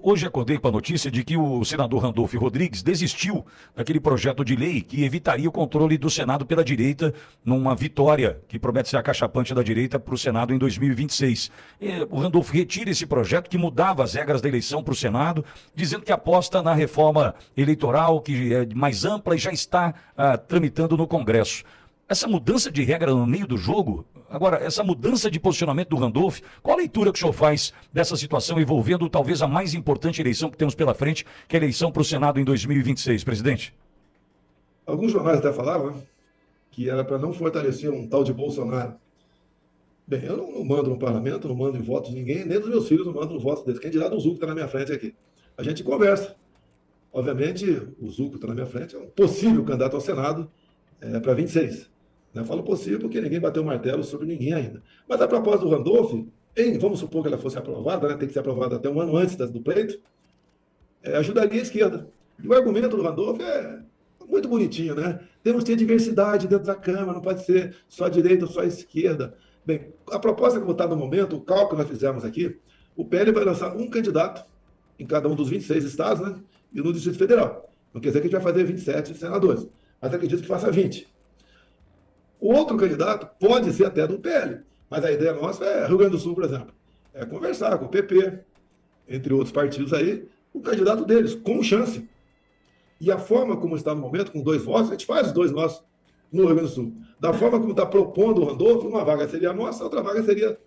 hoje acordei com a notícia de que o senador Randolfo Rodrigues desistiu daquele projeto de lei que evitaria o controle do Senado pela direita numa vitória que promete ser acachapante da direita para o Senado em 2026. O Randolfo retira esse projeto que mudava as regras da eleição para o Senado, dizendo que aposta na reforma eleitoral, que é mais ampla e já está tramitando no Congresso. Essa mudança de regra no meio do jogo, agora, essa mudança de posicionamento do Randolph, qual a leitura que o senhor faz dessa situação envolvendo talvez a mais importante eleição que temos pela frente, que é a eleição para o Senado em 2026, presidente? Alguns jornais até falavam que era para não fortalecer um tal de Bolsonaro. Bem, eu não mando no parlamento, não mando em votos de ninguém, nem dos meus filhos não mando no voto deles. Quem dirá do Zuco que está na minha frente aqui. A gente conversa. Obviamente, o Zuco que está na minha frente é um possível candidato ao Senado para 26. Eu falo possível porque ninguém bateu o martelo sobre ninguém ainda. Mas a proposta do Randolph, vamos supor que ela fosse aprovada, né, tem que ser aprovada até um ano antes do pleito, ajudaria a esquerda. E o argumento do Randolph é muito bonitinho, né? Temos que ter diversidade dentro da Câmara, não pode ser só a direita ou só a esquerda. Bem, a proposta como está no momento, o cálculo que nós fizemos aqui, o PL vai lançar um candidato em cada um dos 26 estados, né? E no Distrito Federal. Não quer dizer que a gente vai fazer 27 senadores, mas acredito que faça 20. O outro candidato pode ser até do PL, mas a ideia nossa Rio Grande do Sul, por exemplo, conversar com o PP, entre outros partidos aí, o candidato deles, com chance. E a forma como está no momento, com 2 votos, a gente faz os 2 nossos no Rio Grande do Sul. Da forma como está propondo o Randolph, uma vaga seria nossa, outra vaga seria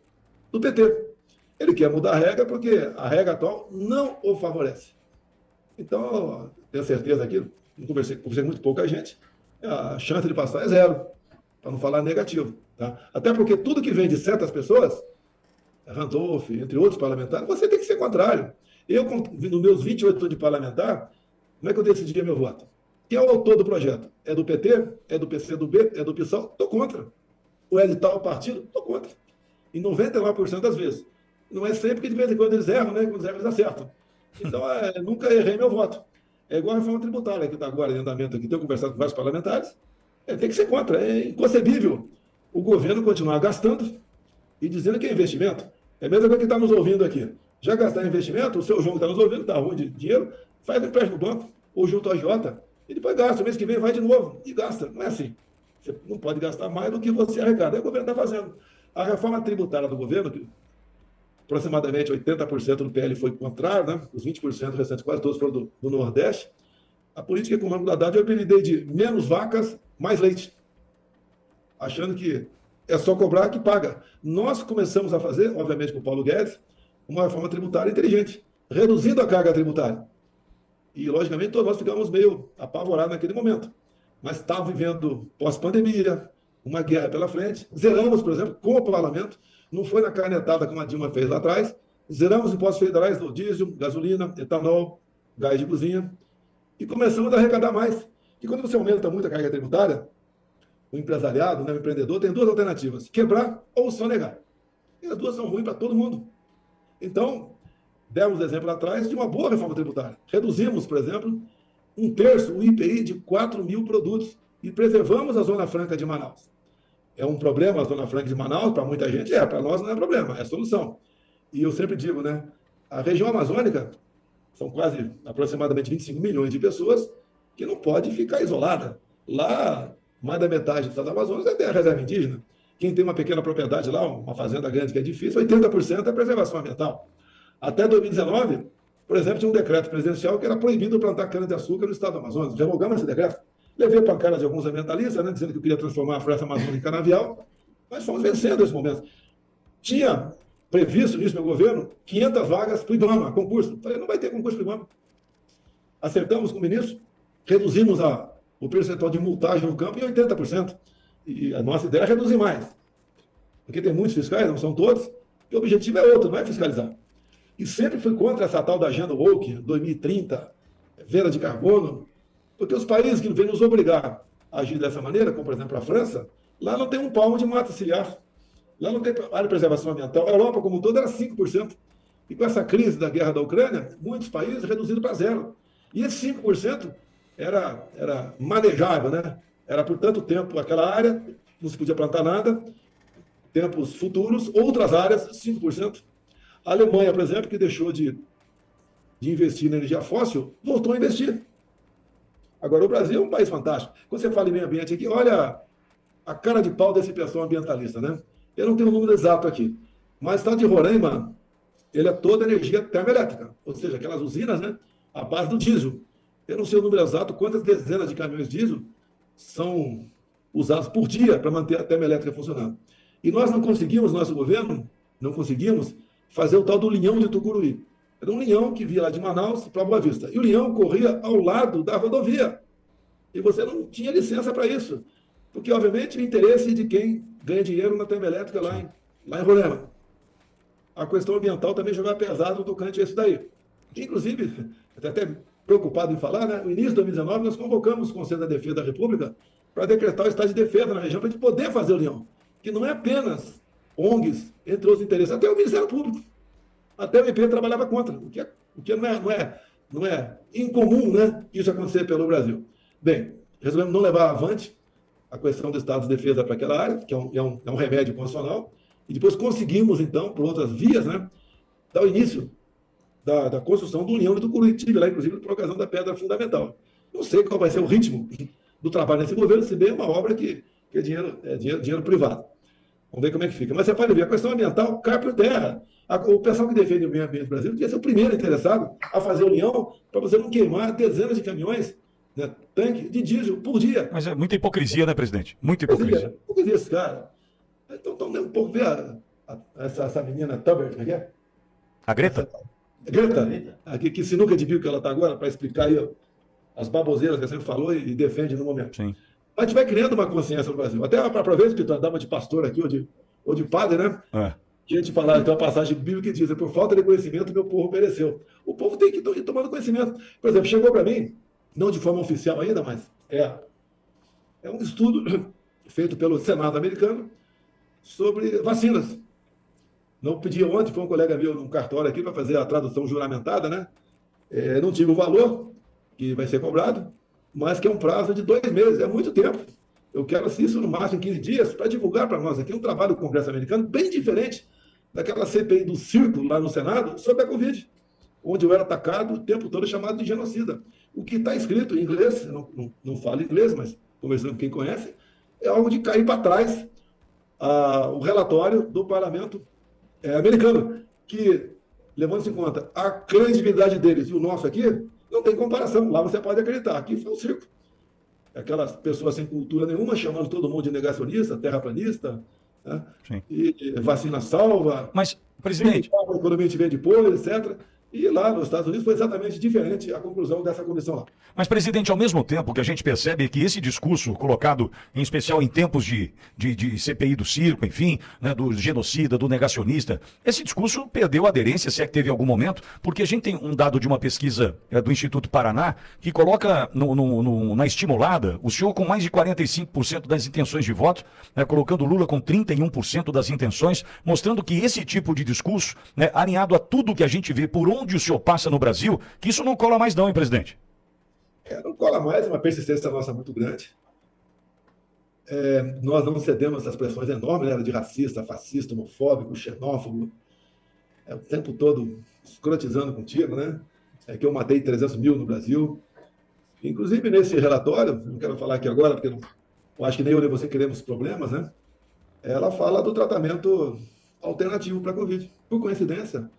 do PT. Ele quer mudar a regra porque a regra atual não o favorece. Então, tenho certeza aqui, conversei com muito pouca gente, a chance de passar é 0. Para não falar negativo. Tá? Até porque tudo que vem de certas pessoas, Randolph, entre outros parlamentares, você tem que ser contrário. Eu, nos meus 28 anos de parlamentar, como é que eu decidia meu voto? Quem é o autor do projeto? É do PT? É do PCdoB? É do PSOL? Estou contra. Ou é de tal partido? Estou contra. Em 99% das vezes. Não é sempre que de vez em quando eles erram, né? Quando eles erram, eles acertam. Então, nunca errei meu voto. É igual a reforma tributária que está agora em andamento aqui. Tenho conversado com vários parlamentares. Tem que ser contra. É inconcebível o governo continuar gastando e dizendo que é investimento. É mesmo que quem está nos ouvindo aqui. Já gastar investimento, o seu João que está nos ouvindo, está ruim de dinheiro, faz um empréstimo no banco ou junto ao agiota e depois gasta. O mês que vem vai de novo e gasta. Não é assim. Você não pode gastar mais do que você arrecada. Aí o governo está fazendo. A reforma tributária do governo, que aproximadamente 80% do PL foi contrário, né? Os 20% restantes, quase todos foram do Nordeste. A política econômica da Haddad eu apelidei de menos vacas, mais leite. Achando que é só cobrar que paga. Nós começamos a fazer, obviamente com o Paulo Guedes, uma reforma tributária inteligente, reduzindo a carga tributária. E, logicamente, todos nós ficamos meio apavorados naquele momento. Mas estava vivendo pós-pandemia, uma guerra pela frente. Zeramos, por exemplo, com o parlamento, não foi na canetada como a Dilma fez lá atrás, zeramos impostos federais do diesel, gasolina, etanol, gás de cozinha, e começamos a arrecadar mais. E quando você aumenta muito a carga tributária, o empresariado, né, o empreendedor, tem 2 alternativas: quebrar ou sonegar. E as 2 são ruins para todo mundo. Então, demos exemplo atrás de uma boa reforma tributária. Reduzimos, por exemplo, 1/3 o IPI de 4 mil produtos e preservamos a Zona Franca de Manaus. É um problema a Zona Franca de Manaus? Para muita gente para nós não é problema, é solução. E eu sempre digo, né, a região amazônica são quase aproximadamente 25 milhões de pessoas que não pode ficar isolada. Lá, mais da metade do estado do Amazonas é terra reserva indígena. Quem tem uma pequena propriedade lá, uma fazenda grande que é difícil, 80% é preservação ambiental. Até 2019, por exemplo, tinha um decreto presidencial que era proibido plantar cana-de-açúcar no estado do Amazonas. Revogamos esse decreto. Levei pancada de alguns ambientalistas, né, dizendo que eu queria transformar a floresta amazônica em canavial. Nós fomos vencendo esse momento. Tinha previsto nisso meu governo 500 vagas para o IBAMA, concurso. Falei, não vai ter concurso para o IBAMA. Acertamos com o ministro, reduzimos o percentual de multagem no campo em 80%. E a nossa ideia é reduzir mais. Porque tem muitos fiscais, não são todos, e o objetivo é outro, não é fiscalizar. E sempre fui contra essa tal da agenda woke, 2030, venda de carbono, porque os países que vêm nos obrigar a agir dessa maneira, como por exemplo a França, lá não tem um palmo de mata ciliar. Lá não tem área de preservação ambiental. A Europa, como um todo, era 5%. E com essa crise da guerra da Ucrânia, muitos países reduziram para 0%. E esse 5% era manejável, né? Era por tanto tempo aquela área, não se podia plantar nada. Tempos futuros, outras áreas, 5%. A Alemanha, por exemplo, que deixou de de investir na energia fóssil, voltou a investir. Agora, o Brasil é um país fantástico. Quando você fala em meio ambiente aqui, olha a cara de pau desse pessoal ambientalista, né? Eu não tenho o número exato aqui, mas o estado de Roraima, ele é toda energia termoelétrica, ou seja, aquelas usinas, né, à base do diesel. Eu não sei o número exato, quantas dezenas de caminhões diesel são usados por dia para manter a termoelétrica funcionando. E nós não conseguimos, nosso governo, não conseguimos fazer o tal do linhão de Tucuruí. Era um linhão que via lá de Manaus para Boa Vista. E o linhão corria ao lado da rodovia. E você não tinha licença para isso. Porque, obviamente, o interesse de quem ganha dinheiro na termoelétrica lá em Roraima. A questão ambiental também jogava pesado no tocante a isso daí. Inclusive, até preocupado em falar, né? No início de 2019, nós convocamos o Conselho da Defesa da República para decretar o estado de defesa na região para a gente poder fazer o leão. Que não é apenas ONGs, entre os interesses, até o Ministério Público. Até o IP trabalhava contra, o que não é incomum, né, isso acontecer pelo Brasil. Bem, resolvemos não levar avante a questão do estado de defesa para aquela área, que é um remédio constitucional, e depois conseguimos, então, por outras vias, né, dar o início da construção do União e do Curitiba, lá, inclusive, por ocasião da pedra fundamental. Não sei qual vai ser o ritmo do trabalho nesse governo, se bem é uma obra que é dinheiro privado. Vamos ver como é que fica. Mas você pode ver, a questão ambiental cai por terra. O pessoal que defende o meio ambiente do Brasil devia ser o primeiro interessado a fazer união para você não queimar dezenas de caminhões, né, tanque de diesel por dia. Mas é muita hipocrisia, né, presidente? Muita hipocrisia. Hipocrisia esse cara. Então, um pouco ver essa menina Tuber, como é que é? A Greta? Greta, que sinuca de bico que ela está agora, para explicar aí as baboseiras que você falou e defende no momento. Sim. A gente vai criando uma consciência no Brasil. Até para ver se tu dava de pastor aqui, ou de padre, né? É. Que a gente falar, então, a passagem bíblica que diz: por falta de conhecimento, meu povo pereceu. O povo tem que ir tomando conhecimento. Por exemplo, chegou para mim, não de forma oficial ainda, mas é um estudo feito pelo Senado americano sobre vacinas. Não pedi ontem, foi um colega meu num cartório aqui para fazer a tradução juramentada, né? Não tive o valor que vai ser cobrado, mas que é um prazo de 2 meses, é muito tempo. Eu quero isso no máximo em 15 dias para divulgar para nós aqui um trabalho do Congresso americano bem diferente daquela CPI do circo lá no Senado sobre a Covid, onde eu era atacado o tempo todo chamado de genocida. O que está escrito em inglês, eu não falo inglês, mas conversando com quem conhece, é algo de cair para trás o relatório do parlamento americano, que, levando-se em conta a credibilidade deles e o nosso aqui, não tem comparação. Lá você pode acreditar. Aqui foi um circo. Aquelas pessoas sem cultura nenhuma chamando todo mundo de negacionista, terraplanista, né? E vacina salva. Mas, presidente... A economia te vê depois, etc. E lá nos Estados Unidos foi exatamente diferente a conclusão dessa comissão lá. Mas, presidente, ao mesmo tempo que a gente percebe que esse discurso colocado, em especial em tempos de CPI do circo, enfim, né, do genocida, do negacionista, esse discurso perdeu aderência, se é que teve em algum momento, porque a gente tem um dado de uma pesquisa do Instituto Paraná que coloca na estimulada o senhor com mais de 45% das intenções de voto, né, colocando Lula com 31% das intenções, mostrando que esse tipo de discurso, né, alinhado a tudo que a gente vê por onde o senhor passa no Brasil, que isso não cola mais não, hein, presidente? Não cola mais, uma persistência nossa muito grande. Nós não cedemos essas pressões enormes, né, de racista, fascista, homofóbico, xenófobo, o tempo todo escrotizando contigo, né? Que eu matei 300 mil no Brasil. Inclusive, nesse relatório, não quero falar aqui agora, porque eu acho que nem eu nem você queremos problemas, né? Ela fala do tratamento alternativo para a Covid. Por coincidência,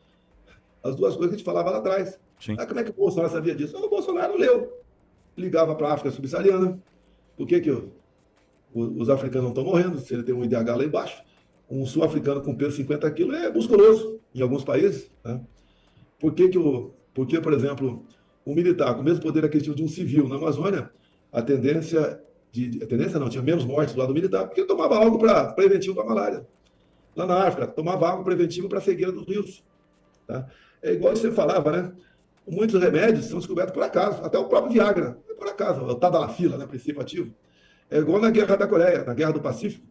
as duas coisas que a gente falava lá atrás. Como é que o Bolsonaro sabia disso? O Bolsonaro leu. Ligava para a África subsaariana. Por que os africanos não estão morrendo? Se ele tem um IDH lá embaixo. Um sul-africano com peso de 50 quilos é musculoso em alguns países. Né? Porque, por exemplo, um militar com o mesmo poder aquisitivo de um civil na Amazônia, a tendência não, tinha menos mortes do lado militar, porque tomava algo preventivo para a malária. Lá na África, tomava algo preventivo para a cegueira dos rios. Tá? É igual você falava, né? Muitos remédios são descobertos por acaso, até o próprio Viagra, por acaso, o Tadalafila, né, princípio ativo. É igual na Guerra da Coreia, na Guerra do Pacífico.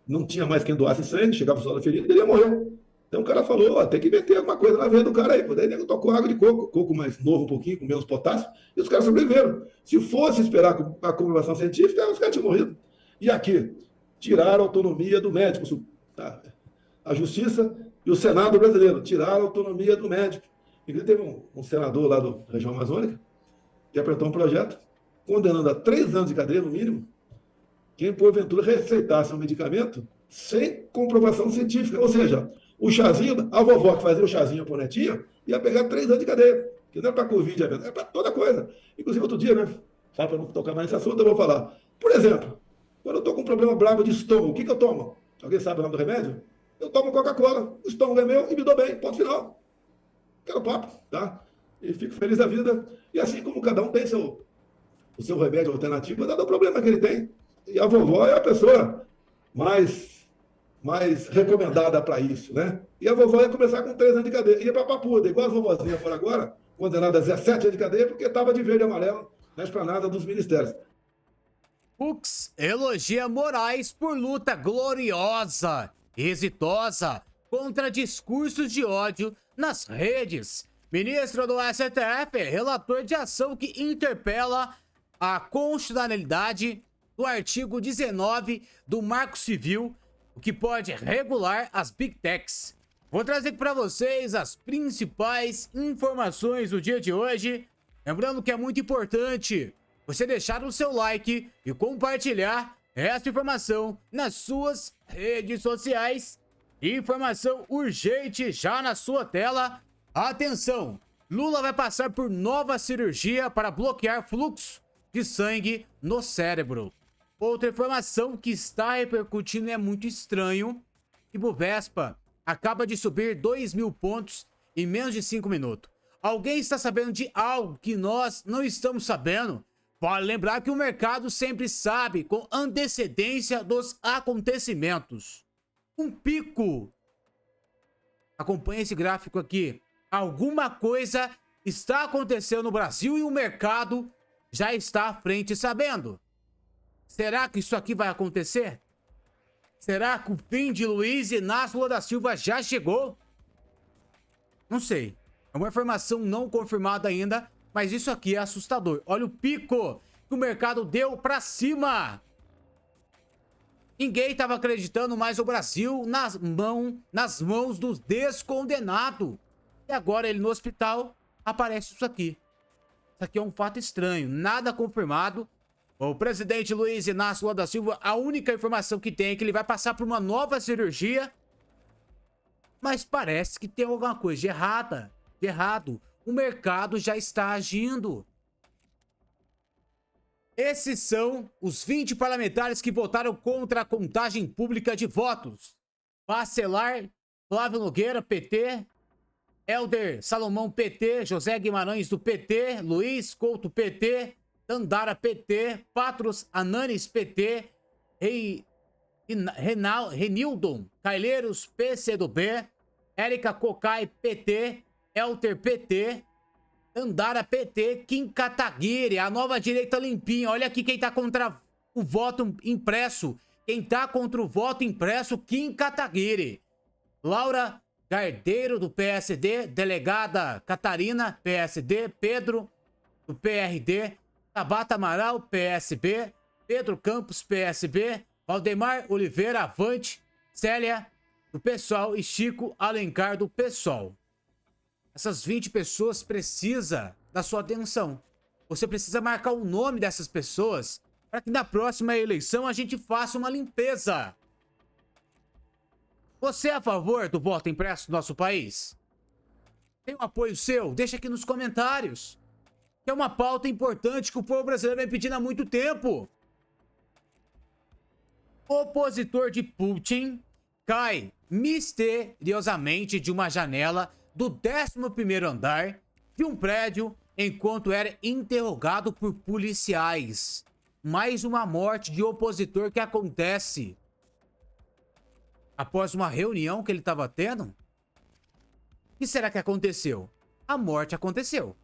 Não tinha mais quem doasse sangue, chegava o soldado ferido, ele ia morrer. Então o cara falou, tem que meter alguma coisa na veia do cara aí. Daí ele tocou água de coco mais novo um pouquinho, com menos potássio, e os caras sobreviveram. Se fosse esperar a comprovação científica, os caras tinham morrido. E aqui, tiraram a autonomia do médico. Tá? A Justiça e o Senado brasileiro tiraram a autonomia do médico. Inclusive, teve um senador lá da região amazônica que apresentou um projeto condenando a 3 anos de cadeia, no mínimo, quem porventura receitasse um medicamento sem comprovação científica. Ou seja, o chazinho, a vovó que fazia o chazinho para netinha, ia pegar 3 anos de cadeia. Que não é para Covid, é para toda coisa. Inclusive, outro dia, né? Só para não tocar mais nesse assunto, eu vou falar. Por exemplo, quando eu estou com um problema bravo de estômago, o que eu tomo? Alguém sabe o nome do remédio? Eu tomo Coca-Cola, o estômago é meu e me dou bem, ponto final. Quero papo, tá? E fico feliz da vida. E assim como cada um tem o seu remédio alternativo, dado o problema que ele tem. E a vovó é a pessoa mais recomendada para isso, né? E a vovó ia começar com 3 anos de cadeia. Ia para Papuda, igual as vovozinhas foram agora, condenada a 17 anos de cadeia, porque estava de verde e amarelo na esplanada dos ministérios. Fux elogia Moraes por luta gloriosa e exitosa contra discursos de ódio nas redes. Ministro do STF, relator de ação que interpela a constitucionalidade do artigo 19 do Marco Civil, o que pode regular as Big Techs. Vou trazer aqui para vocês as principais informações do dia de hoje. Lembrando que é muito importante você deixar o seu like e compartilhar essa informação nas suas redes sociais. Informação urgente já na sua tela. Atenção! Lula vai passar por nova cirurgia para bloquear fluxo de sangue no cérebro. Outra informação que está repercutindo e é muito estranho: Ibovespa acaba de subir 2.000 pontos em menos de 5 minutos. Alguém está sabendo de algo que nós não estamos sabendo? Vale lembrar que o mercado sempre sabe com antecedência dos acontecimentos. Um pico. Acompanhe esse gráfico aqui. Alguma coisa está acontecendo no Brasil e o mercado já está à frente sabendo. Será que isso aqui vai acontecer? Será que o fim de Luiz Inácio Lula da Silva já chegou? Não sei. É uma informação não confirmada ainda, mas isso aqui é assustador. Olha o pico que o mercado deu pra cima. Ninguém estava acreditando mais o Brasil nas mãos dos descondenados. E agora ele no hospital, aparece isso aqui. Isso aqui é um fato estranho, nada confirmado. O presidente Luiz Inácio Lula da Silva, a única informação que tem é que ele vai passar por uma nova cirurgia. Mas parece que tem alguma coisa de errado. O mercado já está agindo. Esses são os 20 parlamentares que votaram contra a contagem pública de votos. Bacelar, Flávio Nogueira, PT. Helder Salomão, PT. José Guimarães, do PT. Luiz Couto, PT. Dandara, PT. Patros Ananes, PT. Renildon Cailheiros, PCdoB. Érica Cocai, PT. Elter, PT. Dandara, PT. Kim Kataguiri, a nova direita limpinha. Olha aqui quem tá contra o voto impresso. Quem tá contra o voto impresso, Kim Kataguiri. Laura Gardeiro, do PSD. Delegada Catarina, PSD. Pedro, do PRD. Tabata Amaral, PSB. Pedro Campos, PSB. Valdemar Oliveira, Avante. Célia, do PSOL. E Chico Alencar, do PSOL. Essas 20 pessoas precisam da sua atenção. Você precisa marcar o nome dessas pessoas para que na próxima eleição a gente faça uma limpeza. Você é a favor do voto impresso no nosso país? Tem um apoio seu? Deixa aqui nos comentários. É uma pauta importante que o povo brasileiro vem pedindo há muito tempo. Opositor de Putin cai misteriosamente de uma janela do 11º andar de um prédio enquanto era interrogado por policiais. Mais uma morte de opositor que acontece após uma reunião que ele estava tendo. O que será que aconteceu? A morte aconteceu.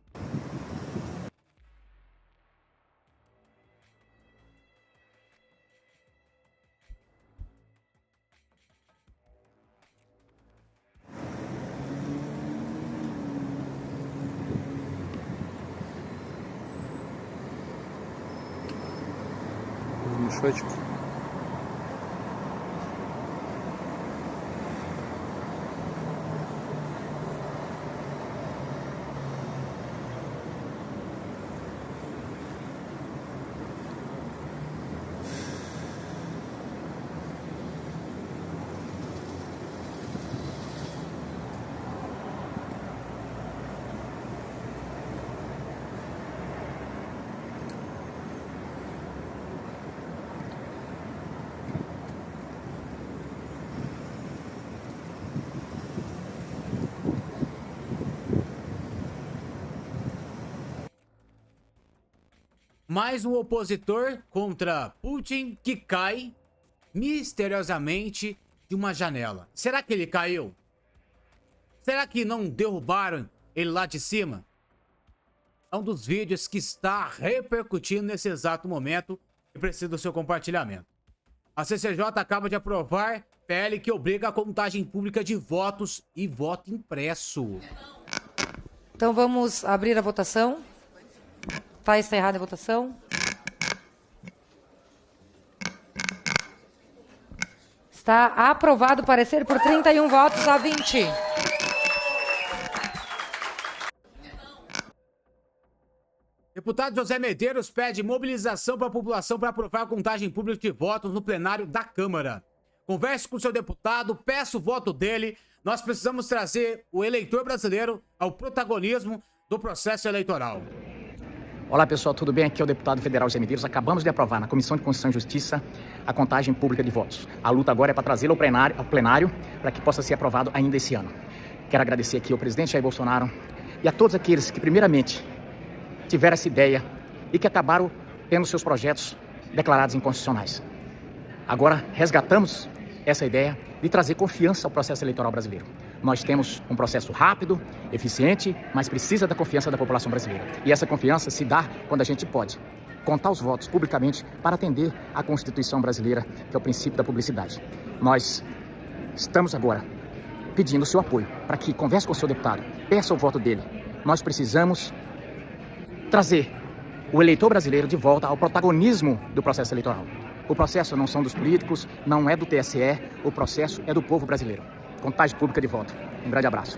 Мешочек. Mais um opositor contra Putin que cai misteriosamente de uma janela. Será que ele caiu? Será que não derrubaram ele lá de cima? É um dos vídeos que está repercutindo nesse exato momento e precisa do seu compartilhamento. A CCJ acaba de aprovar PL que obriga a contagem pública de votos e voto impresso. Então vamos abrir a votação. Está encerrada a votação. Está aprovado o parecer por 31 votos a 20. Deputado José Medeiros pede mobilização para a população para aprovar a contagem pública de votos no plenário da Câmara. Converse com o seu deputado, peça o voto dele. Nós precisamos trazer o eleitor brasileiro ao protagonismo do processo eleitoral. Olá pessoal, tudo bem? Aqui é o deputado federal José Medeiros. Acabamos de aprovar na Comissão de Constituição e Justiça a contagem pública de votos. A luta agora é para trazê-lo ao plenário para que possa ser aprovado ainda esse ano. Quero agradecer aqui ao presidente Jair Bolsonaro e a todos aqueles que primeiramente tiveram essa ideia e que acabaram tendo seus projetos declarados inconstitucionais. Agora resgatamos essa ideia de trazer confiança ao processo eleitoral brasileiro. Nós temos um processo rápido, eficiente, mas precisa da confiança da população brasileira. E essa confiança se dá quando a gente pode contar os votos publicamente para atender à Constituição brasileira, que é o princípio da publicidade. Nós estamos agora pedindo o seu apoio para que converse com o seu deputado, peça o voto dele. Nós precisamos trazer o eleitor brasileiro de volta ao protagonismo do processo eleitoral. O processo não são dos políticos, não é do TSE, o processo é do povo brasileiro. Contagem pública de voto. Um grande abraço.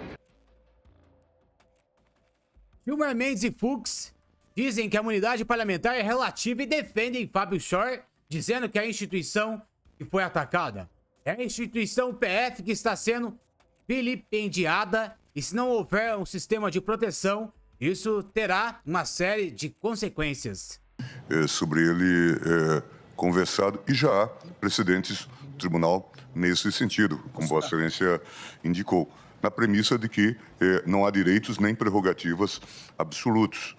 Gilmar Mendes e Fux dizem que a imunidade parlamentar é relativa e defendem Fábio Schor, dizendo que é a instituição que foi atacada é a instituição PF que está sendo vilipendiada e se não houver um sistema de proteção, isso terá uma série de consequências. Sobre ele conversado e já há precedentes do tribunal nesse sentido, como Vossa Excelência indicou, na premissa de que não há direitos nem prerrogativas absolutos.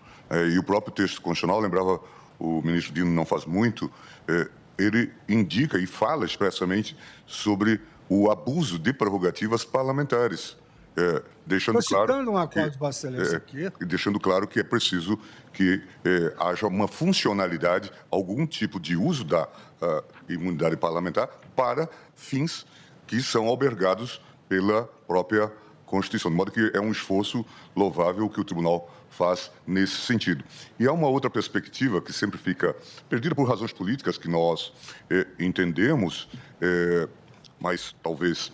E o próprio texto constitucional, lembrava o ministro Dino não faz muito, ele indica e fala expressamente sobre o abuso de prerrogativas parlamentares. Deixando claro um acordo de Vossa Excelência aqui. Deixando claro que é preciso que haja uma funcionalidade, algum tipo de uso da imunidade parlamentar para fins que são albergados pela própria Constituição. De modo que é um esforço louvável que o Tribunal faz nesse sentido. E há uma outra perspectiva que sempre fica perdida por razões políticas que nós entendemos, mas talvez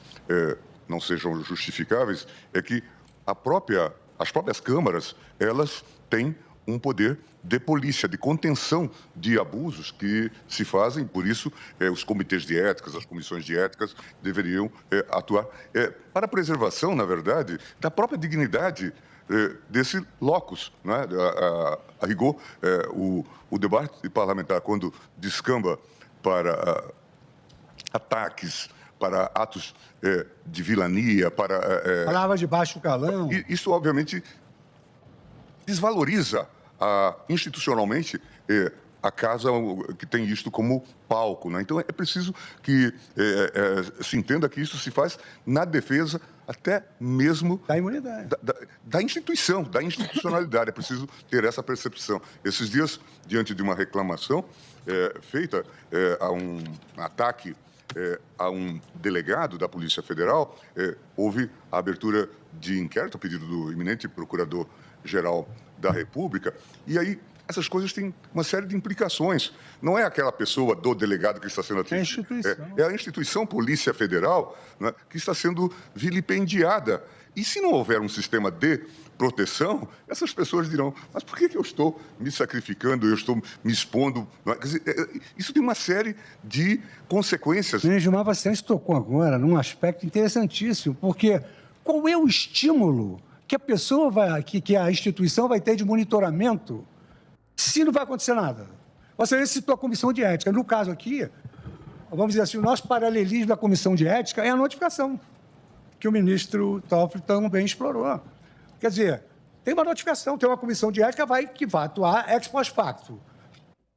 não sejam justificáveis, é que as próprias câmaras, elas têm um poder de polícia, de contenção de abusos que se fazem, por isso os comitês de éticas, as comissões de éticas deveriam atuar para a preservação, na verdade, da própria dignidade desse locus, né? A rigor, o debate parlamentar, quando descamba para ataques, para atos de vilania, para... Palavras de baixo calão. Isso, obviamente, desvaloriza institucionalmente a casa que tem isto como palco, né? Então, é preciso que se entenda que isso se faz na defesa até mesmo... Da imunidade. Da instituição, da institucionalidade. É preciso ter essa percepção. Esses dias, diante de uma reclamação feita a um ataque a um delegado da Polícia Federal, houve a abertura de inquérito a pedido do eminente Procurador-Geral da República, e aí essas coisas têm uma série de implicações. Não é aquela pessoa do delegado que está sendo atingida. É a instituição. É a instituição Polícia Federal, né, que está sendo vilipendiada. E se não houver um sistema de proteção, essas pessoas dirão, mas por que eu estou me sacrificando, eu estou me expondo? Quer dizer, isso tem uma série de consequências. O Gilmar Vaciante tocou agora num aspecto interessantíssimo, porque qual é o estímulo que a pessoa que a instituição vai ter de monitoramento se não vai acontecer nada? Você citou a comissão de ética. No caso aqui, vamos dizer assim, o nosso paralelismo da comissão de ética é a notificação, que o ministro Toffoli também explorou. Quer dizer, tem uma notificação, tem uma comissão de ética que vai atuar ex post facto.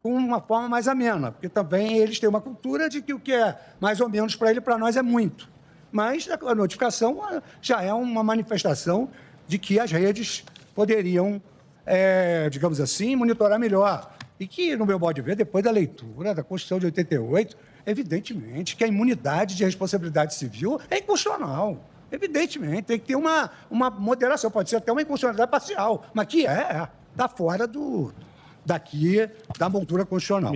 com uma forma mais amena, porque também eles têm uma cultura de que o que é mais ou menos para ele, para nós é muito. Mas a notificação já é uma manifestação de que as redes poderiam, digamos assim, monitorar melhor. E que, no meu modo de ver, depois da leitura da Constituição de 88, evidentemente que a imunidade de responsabilidade civil é inconstitucional. Evidentemente, tem que ter uma moderação, pode ser até uma inconstitucionalidade parcial, mas que está fora da moldura constitucional.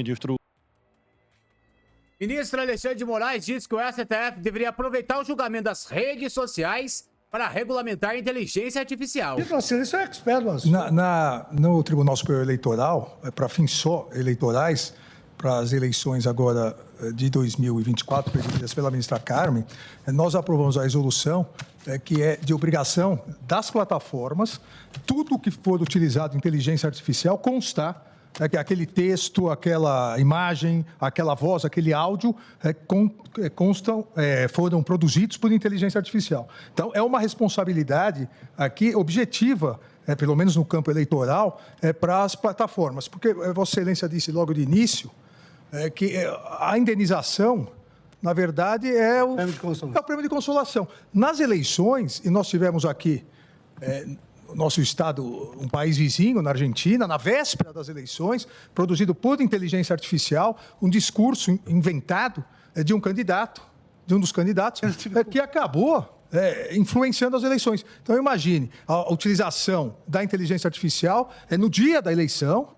Ministro Alexandre de Moraes disse que o STF deveria aproveitar o julgamento das redes sociais para regulamentar a inteligência artificial. Isso é expert, no Tribunal Superior Eleitoral, para fins só eleitorais, para as eleições agora de 2024, presididas pela ministra Carmen, nós aprovamos a resolução que é de obrigação das plataformas, tudo que for utilizado em inteligência artificial constar que aquele texto, aquela imagem, aquela voz, aquele áudio foram produzidos por inteligência artificial. Então, é uma responsabilidade aqui objetiva, pelo menos no campo eleitoral, para as plataformas. Porque Vossa Excelência disse logo de início que a indenização, na verdade, é o prêmio de consolação. Nas eleições, e nós tivemos aqui no nosso estado, um país vizinho, na Argentina, na véspera das eleições, produzido por inteligência artificial, um discurso inventado de um dos candidatos, que acabou influenciando as eleições. Então, imagine a utilização da inteligência artificial no dia da eleição,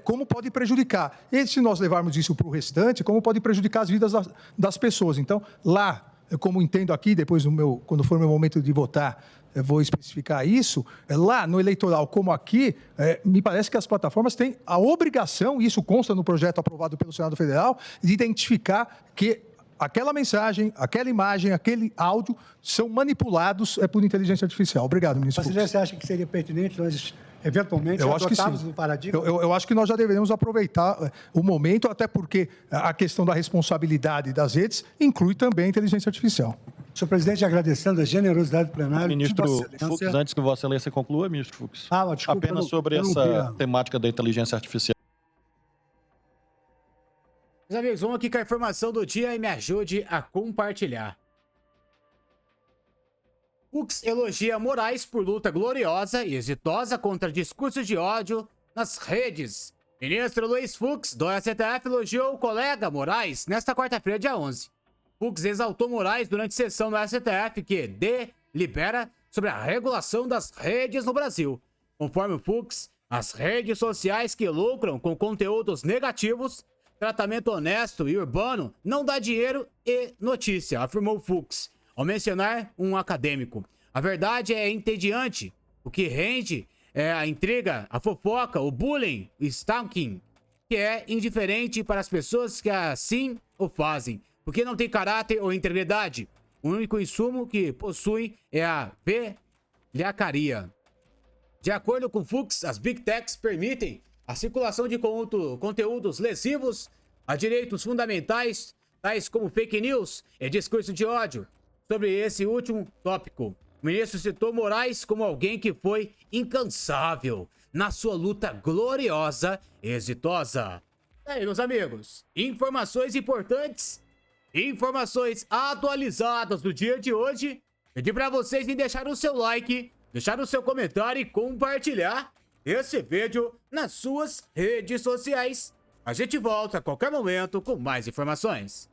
como pode prejudicar. E se nós levarmos isso para o restante, como pode prejudicar as vidas das pessoas. Então, lá, como entendo aqui, depois, quando for o meu momento de votar, eu vou especificar isso, lá no eleitoral, como aqui, me parece que as plataformas têm a obrigação, e isso consta no projeto aprovado pelo Senado Federal, de identificar que aquela mensagem, aquela imagem, aquele áudio são manipulados por inteligência artificial. Obrigado, ministro Fux. Você acha que seria pertinente nós, eventualmente, adotarmos o paradigma? Eu acho que nós já deveríamos aproveitar o momento, até porque a questão da responsabilidade das redes inclui também a inteligência artificial. Senhor presidente, agradecendo a generosidade do plenário. Ministro Fux, antes que Vossa Excelência conclua, ministro Fux, desculpa, apenas sobre essa temática da inteligência artificial. Meus amigos, vamos aqui com a informação do dia e me ajude a compartilhar. Fux elogia Moraes por luta gloriosa e exitosa contra discursos de ódio nas redes. Ministro Luiz Fux, do STF, elogiou o colega Moraes nesta quarta-feira, dia 11. Fux exaltou Moraes durante sessão no STF que delibera sobre a regulação das redes no Brasil. Conforme o Fux, as redes sociais que lucram com conteúdos negativos, tratamento honesto e urbano não dá dinheiro e notícia, afirmou Fux, ao mencionar um acadêmico. A verdade é entediante. O que rende é a intriga, a fofoca, o bullying, o stalking, que é indiferente para as pessoas que assim o fazem, porque não tem caráter ou integridade. O único insumo que possui é a velhacaria. De acordo com Fux, as Big Techs permitem a circulação de conteúdos lesivos a direitos fundamentais, tais como fake news e discurso de ódio. Sobre esse último tópico, o ministro citou Moraes como alguém que foi incansável na sua luta gloriosa e exitosa. E aí, meus amigos, informações importantes, informações atualizadas do dia de hoje. Pedi para vocês em deixar o seu like, deixar o seu comentário e compartilhar esse vídeo nas suas redes sociais. A gente volta a qualquer momento com mais informações.